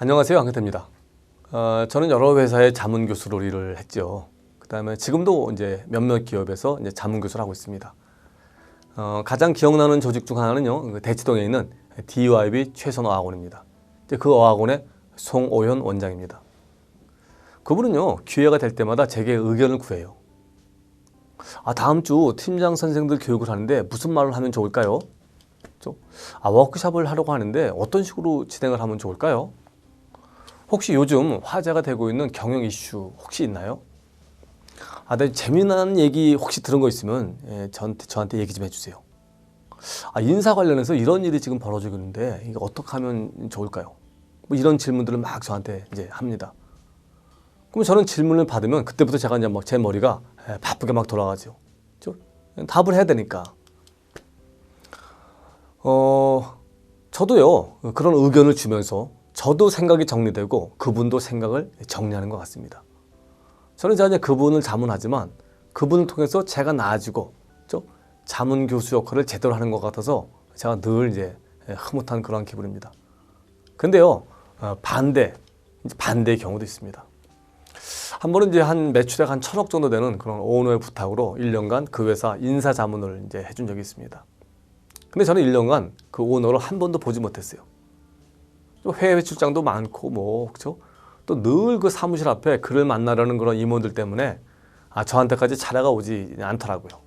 안녕하세요, 한근태입니다. 저는 여러 회사의 자문교수로 일을 했죠. 그 다음에 지금도 이제 몇몇 기업에서 이제 자문교수를 하고 있습니다. 가장 기억나는 조직 중 하나는요, 대치동에 있는 DYB 최선호 어학원입니다. 이제 그 어학원의 송오현 원장입니다. 그분은요, 기회가 될 때마다 제게 의견을 구해요. 다음 주 팀장 선생들 교육을 하는데 무슨 말을 하면 좋을까요? 워크숍을 하려고 하는데 어떤 식으로 진행을 하면 좋을까요? 혹시 요즘 화제가 되고 있는 경영 이슈 혹시 있나요? 네, 재미난 얘기 혹시 들은 거 있으면 저한테 얘기 좀 해주세요. 인사 관련해서 이런 일이 지금 벌어지고 있는데 이거 어떻게 하면 좋을까요? 뭐 이런 질문들을 막 저한테 이제 합니다. 그럼 저는 질문을 받으면 그때부터 제가 이제 막 제 머리가 바쁘게 막 돌아가죠. 답을 해야 되니까. 저도요, 그런 의견을 주면서 저도 생각이 정리되고 그분도 생각을 정리하는 것 같습니다. 저는 이제 그분을 자문하지만 그분을 통해서 제가 나아지고 자문 교수 역할을 제대로 하는 것 같아서 제가 늘 이제 흐뭇한 그런 기분입니다. 근데요, 반대의 경우도 있습니다. 한 번은 이제 매출액 한 1,000억 정도 되는 그런 오너의 부탁으로 1년간 그 회사 인사 자문을 이제 해준 적이 있습니다. 근데 저는 1년간 그 오너를 한 번도 보지 못했어요. 해외 출장도 많고 또 늘 그 사무실 앞에 그를 만나려는 그런 임원들 때문에 저한테까지 차례가 오지 않더라고요.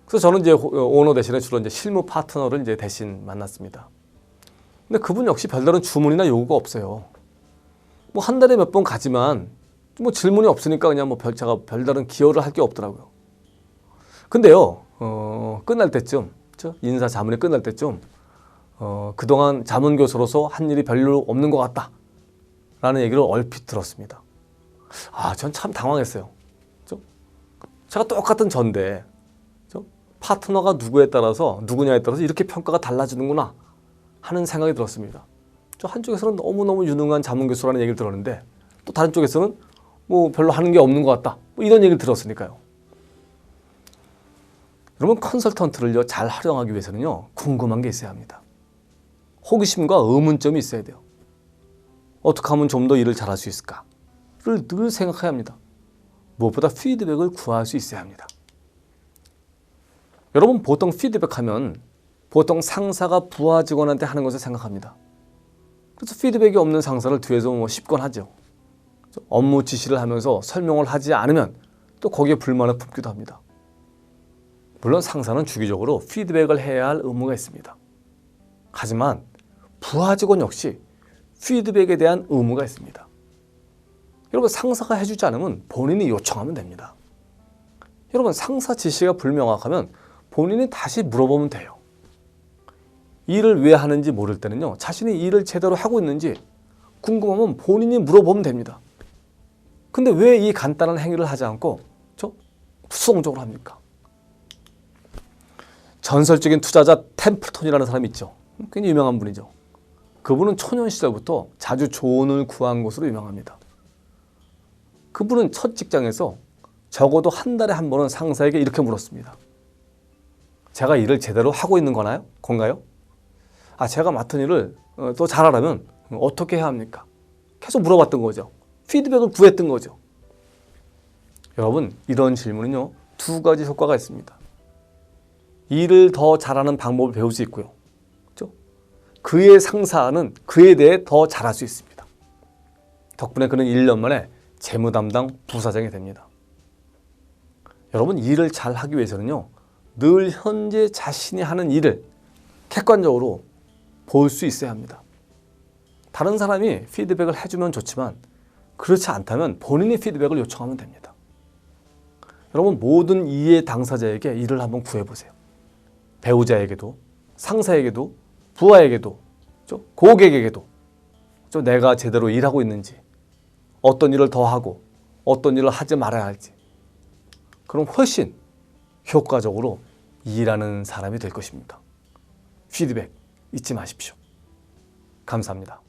그래서 저는 이제 오너 대신에 주로 이제 실무 파트너를 이제 대신 만났습니다. 근데 그분 역시 별다른 주문이나 요구가 없어요. 뭐 한 달에 몇 번 가지만 뭐 질문이 없으니까 그냥 제가 별다른 기여를 할 게 없더라고요. 근데요, 끝날 때쯤, 인사 자문이 끝날 때쯤 그동안 자문교수로서 한 일이 별로 없는 것 같다 라는 얘기를 얼핏 들었습니다. 전 참 당황했어요. 제가 똑같은 전데 파트너가 누구냐에 따라서 이렇게 평가가 달라지는구나 하는 생각이 들었습니다. 한쪽에서는 너무너무 유능한 자문교수라는 얘기를 들었는데 또 다른 쪽에서는 뭐 별로 하는 게 없는 것 같다 이런 얘기를 들었으니까요. 여러분, 컨설턴트를요 잘 활용하기 위해서는요 궁금한 게 있어야 합니다. 호기심과 의문점이 있어야 돼요. 어떻게 하면 좀 더 일을 잘할 수 있을까를 늘 생각해야 합니다. 무엇보다 피드백을 구할 수 있어야 합니다. 여러분, 보통 피드백하면 보통 상사가 부하 직원한테 하는 것을 생각합니다. 그래서 피드백이 없는 상사를 뒤에서 씹곤 하죠. 업무 지시를 하면서 설명을 하지 않으면 또 거기에 불만을 품기도 합니다. 물론 상사는 주기적으로 피드백을 해야 할 의무가 있습니다. 하지만 부하 직원 역시 피드백에 대한 의무가 있습니다. 여러분, 상사가 해주지 않으면 본인이 요청하면 됩니다. 여러분, 상사 지시가 불명확하면 본인이 다시 물어보면 돼요. 일을 왜 하는지 모를 때는요, 자신이 일을 제대로 하고 있는지 궁금하면 본인이 물어보면 됩니다. 근데 왜 이 간단한 행위를 하지 않고 수동적으로 합니까? 전설적인 투자자 템플턴이라는 사람이 있죠. 굉장히 유명한 분이죠. 그분은 초년 시절부터 자주 조언을 구한 것으로 유명합니다. 그분은 첫 직장에서 적어도 한 달에 한 번은 상사에게 이렇게 물었습니다. 제가 일을 제대로 하고 있는 건가요? 제가 맡은 일을 더 잘하려면 어떻게 해야 합니까? 계속 물어봤던 거죠. 피드백을 구했던 거죠. 여러분, 이런 질문은요 2가지 효과가 있습니다. 일을 더 잘하는 방법을 배울 수 있고요. 그의 상사는 그에 대해 더 잘할 수 있습니다. 덕분에 그는 1년 만에 재무 담당 부사장이 됩니다. 여러분, 일을 잘 하기 위해서는요 늘 현재 자신이 하는 일을 객관적으로 볼 수 있어야 합니다. 다른 사람이 피드백을 해주면 좋지만 그렇지 않다면 본인이 피드백을 요청하면 됩니다. 여러분, 모든 이해 당사자에게 일을 한번 구해보세요. 배우자에게도, 상사에게도, 부하에게도, 고객에게도 내가 제대로 일하고 있는지, 어떤 일을 더 하고 어떤 일을 하지 말아야 할지, 그럼 훨씬 효과적으로 일하는 사람이 될 것입니다. 피드백 잊지 마십시오. 감사합니다.